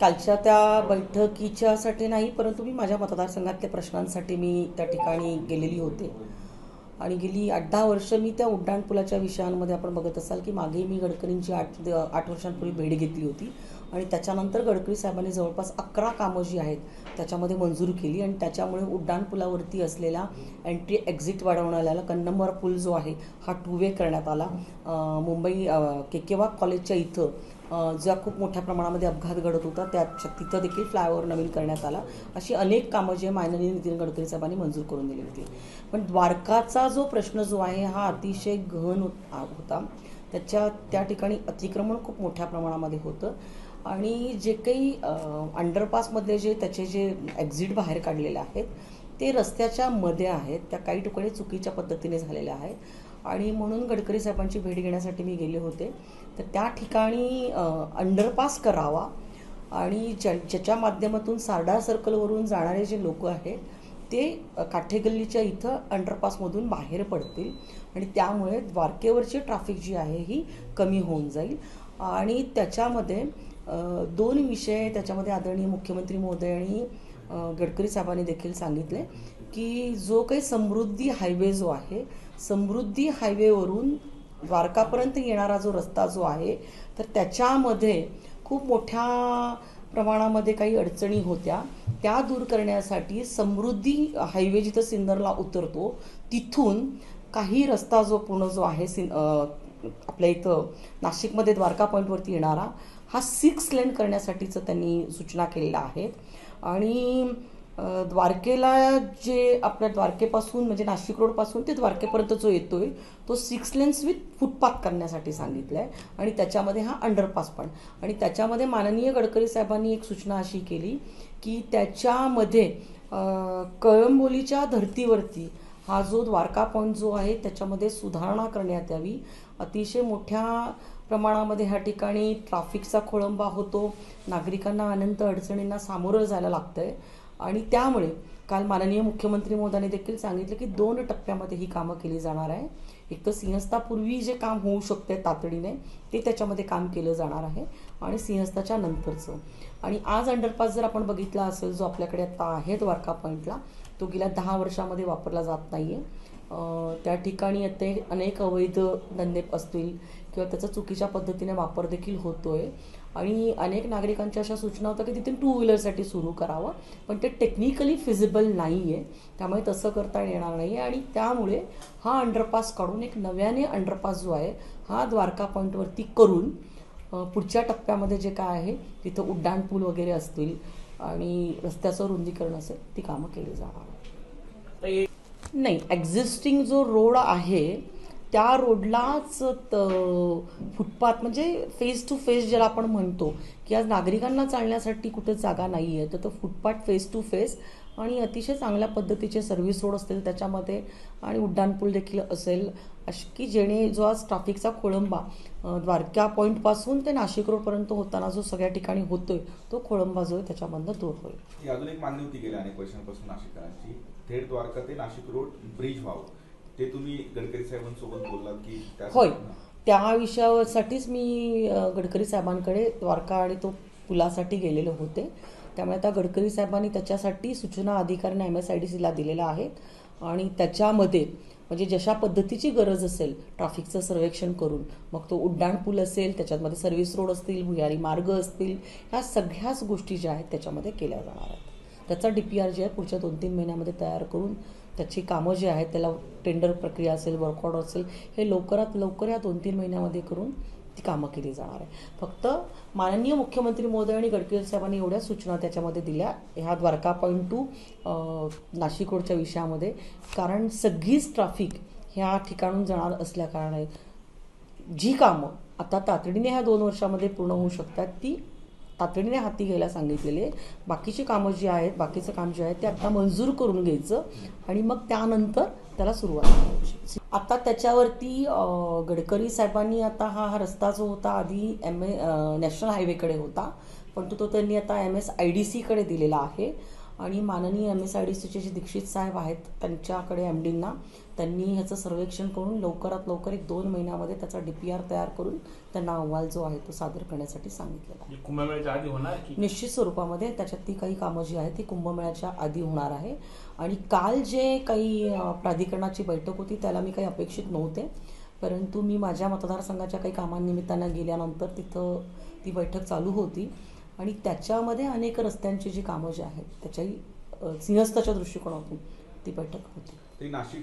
कालच्या त्या बैठकीच्यासाठी नाही, परंतु मी माझ्या मतदारसंघातल्या प्रश्नांसाठी मी त्या ठिकाणी गेलेली होते. आणि गेली 8-10 वर्ष मी त्या उड्डाणपुलाच्या विषयांमध्ये आपण बघत असाल की मागे मी गडकरींची 8 वर्षांपूर्वी भेट घेतली होती आणि त्याच्यानंतर गडकरी साहेबांनी जवळपास 11 कामं जी आहेत त्याच्यामध्ये मंजूर केली आणि त्याच्यामुळे उड्डाणपुलावरती असलेला एंट्री एक्झिट वाढवण्याला कन्नमवार पूल जो आहे हा 2 वे करण्यात आला. मुंबई केकेवाक कॉलेजच्या इथं ज्या खूप मोठ्या प्रमाणामध्ये अपघात घडत होता तिथं देखील फ्लायओव्हर नवीन करण्यात आला. अशी अनेक कामं जे माननीय नितीन गडकरी साहेबांनी मंजूर करून दिली होती. पण द्वारकाचा जो प्रश्न जो आहे हा अतिशय गहन होता. त्या ठिकाणी अतिक्रमण खूप मोठ्या प्रमाणामध्ये होतं आणि जे काही अंडरपासमध्ये त्याचे जे एक्झिट बाहेर काढलेले आहेत ते रस्त्याच्या मध्ये आहेत. त्या काही ठिकाणी चुकीच्या पद्धतीने झालेल्या आहेत आणि म्हणून गडकरी साहेबांची भेट घेण्यासाठी मी गेले होते. तर त्या ठिकाणी अंडरपास करावा आणि ज्याच्या माध्यमातून सारडा सर्कलवरून जाणारे जे लोक आहेत ते काठेगल्लीच्या इथं अंडरपासमधून बाहेर पडतील आणि त्यामुळे द्वारकेवरची ट्रॅफिक जी आहे ही कमी होऊन जाईल. आणि त्याच्यामध्ये 2 विषय त्याच्यामध्ये आदरणीय मुख्यमंत्री महोदय आणि गडकरी साहेबांनी देखील सांगितले की जो काही समृद्धी हायवे जो आहे, समृद्धी हायवेवरून द्वारकापर्यंत येणारा जो रस्ता जो आहे तर त्याच्यामध्ये खूप मोठ्या प्रमाणामध्ये काही अडचणी होत्या. त्या दूर करण्यासाठी समृद्धी हायवे जिथं सिन्नरला उतरतो तिथून काही रस्ता जो पूर्ण जो आहे आपल्या इथं नाशिकमध्ये द्वारका पॉईंटवरती येणारा हा 6 लेन करण्यासाठीचं त्यांनी सूचना केलेल्या आहेत. आणि द्वारकेला जे आपल्या द्वारकेपासून म्हणजे नाशिक रोडपासून ते द्वारकेपर्यंत जो येतोय तो 6 लेन्स विथ फुटपाथ करण्यासाठी सांगितलं आहे आणि त्याच्यामध्ये हा अंडरपास पण. आणि त्याच्यामध्ये माननीय गडकरी साहेबांनी एक सूचना अशी केली की त्याच्यामध्ये कळंबोलीच्या धर्तीवरती हा जो द्वारका पॉईंट जो आहे त्याच्यामध्ये सुधारणा करण्यात यावी. अतिशय मोठ्या प्रमाणामध्ये ह्या ठिकाणी ट्रॅफिकचा खोळंबा होतो, नागरिकांना अनंत अडचणींना सामोरं जायला लागतंय आणि त्यामुळे काल माननीय मुख्यमंत्री महोदयांनी देखील सांगितलं की 2 टप्प्यामध्ये ही कामं केली जाणार आहे. एक तर सिंहस्थापूर्वी जे काम होऊ शकते तातडीने ते त्याच्यामध्ये काम केलं जाणार आहे आणि सिंहस्थाच्या नंतरचं. आणि आज अंडरपास जर आपण बघितला असेल जो आपल्याकडे आता आहे द्वारका पॉईंटला तो गेल्या 10 वर्षामध्ये वापरला जात नाही आहे. त्या ठिकाणी आता अनेक अवैध धंदे असतील किंवा त्याचा चुकीच्या पद्धतीने वापर देखील होतोय आणि अनेक नागरिकांच्या अशा सूचना होत्या की तिथून 2 व्हीलरसाठी सुरू करावं पण ते टेक्निकली फिजिबल नाही आहे, त्यामुळे तसं करता येणार नाही आहे. आणि त्यामुळे हा अंडरपास काढून एक नव्याने अंडरपास जो आहे हा द्वारका पॉईंटवरती करून पुढच्या टप्प्यामध्ये जे काय आहे तिथं उड्डाणपूल वगैरे असतील आणि रस्त्याचं रुंदीकरण असेल ती कामं केली जाणार. नाही, एक्झिस्टिंग जो रोड आहे त्या रोडलाच फुटपाथ म्हणजे फेस टू फेस ज्याला आपण म्हणतो की आज नागरिकांना चालण्यासाठी कुठे जागा नाही आहे तर तो फुटपाथ फेस टू फेस आणि अतिशय चांगल्या पद्धतीचे सर्व्हिस रोड असतील त्याच्यामध्ये आणि उड्डाणपूल देखील असेल अशी की जेणे जो आज ट्रॅफिकचा खोळंबा द्वारका पॉईंटपासून ते नाशिक रोडपर्यंत होताना जो सगळ्या ठिकाणी होतोय तो खोळंबा जो आहे त्याच्यामधनं दूर होईल. अजून एक मागणी होती गेल्या अनेक वर्षांपासून नाशिककरांची, थेट द्वारका ते नाशिक रोड ब्रिज व्हावं. ते तुम्ही गडकरी साहेबांसोबत बोललात की होय, त्या विषयासाठीच मी गडकरी साहेबांकडे द्वारका आणि तो पुलासाठी गेलेले होते. त्यामुळे आता गडकरी साहेबांनी त्याच्यासाठी सूचना अधिकाऱ्यांना MSIDCला दिलेल्या आहेत आणि त्याच्यामध्ये म्हणजे जशा पद्धतीची गरज असेल ट्रॅफिकचं सर्वेक्षण करून मग तो उड्डाणपूल असेल त्याच्यामध्ये सर्व्हिस रोड असतील भुयारी मार्ग असतील ह्या सगळ्याच गोष्टी ज्या आहेत त्याच्यामध्ये केल्या जाणार आहेत. त्याचा DPR जे आहे पुढच्या 2-3 महिन्यामध्ये तयार करून त्याची कामं जी आहेत त्याला टेंडर प्रक्रिया असेल वर्क ऑर्डर असेल हे लवकरात लवकर या 2-3 महिन्यामध्ये करून ती कामं केली जाणार आहे. फक्त माननीय मुख्यमंत्री महोदय आणि गडकरी साहेबांनी एवढ्या सूचना त्याच्यामध्ये दिल्या ह्या द्वारका पॉईंट टू नाशिक रोडच्या विषयामध्ये, कारण सगळीच ट्रॅफिक ह्या ठिकाणून जाणार असल्याकारणे जी कामं आता तातडीने ह्या 2 वर्षामध्ये पूर्ण होऊ शकतात ती तातडीने हाती घ्यायला सांगितलेली आहे. बाकीची कामं जी आहेत बाकीचं काम जे आहे ते आता मंजूर करून घ्यायचं आणि मग त्यानंतर त्याला सुरुवात करायची. आता त्याच्यावरती गडकरी साहेबांनी आता हा रस्ता जो होता आधी नॅशनल हायवेकडे होता पण तो त्यांनी आता MSIDCकडे दिलेला आहे आणि माननीय MSIDCचे जे दीक्षित साहेब आहेत त्यांच्याकडे MDंना त्यांनी ह्याचं सर्वेक्षण करून लवकरात लवकर 1-2 महिन्यामध्ये त्याचा DPR तयार करून त्यांना अहवाल जो आहे तो सादर करण्यासाठी सांगितलेला आहे. कुंभमेळ्याच्या आधी होणार की निश्चित स्वरूपामध्ये त्याच्यातली काही कामं जी आहेत ती कुंभमेळ्याच्या आधी होणार आहे. आणि काल जे काही प्राधिकरणाची बैठक होती त्याला मी काही अपेक्षित नव्हते, परंतु मी माझ्या मतदारसंघाच्या काही कामांनिमित्तानं गेल्यानंतर तिथं ती बैठक चालू होती आणि त्याच्यामध्ये अनेक रस्त्यांची जी कामं जी आहेत त्याच्याही सिंहस्थाच्या दृष्टिकोनातून ती बैठक होती. ते नाशिक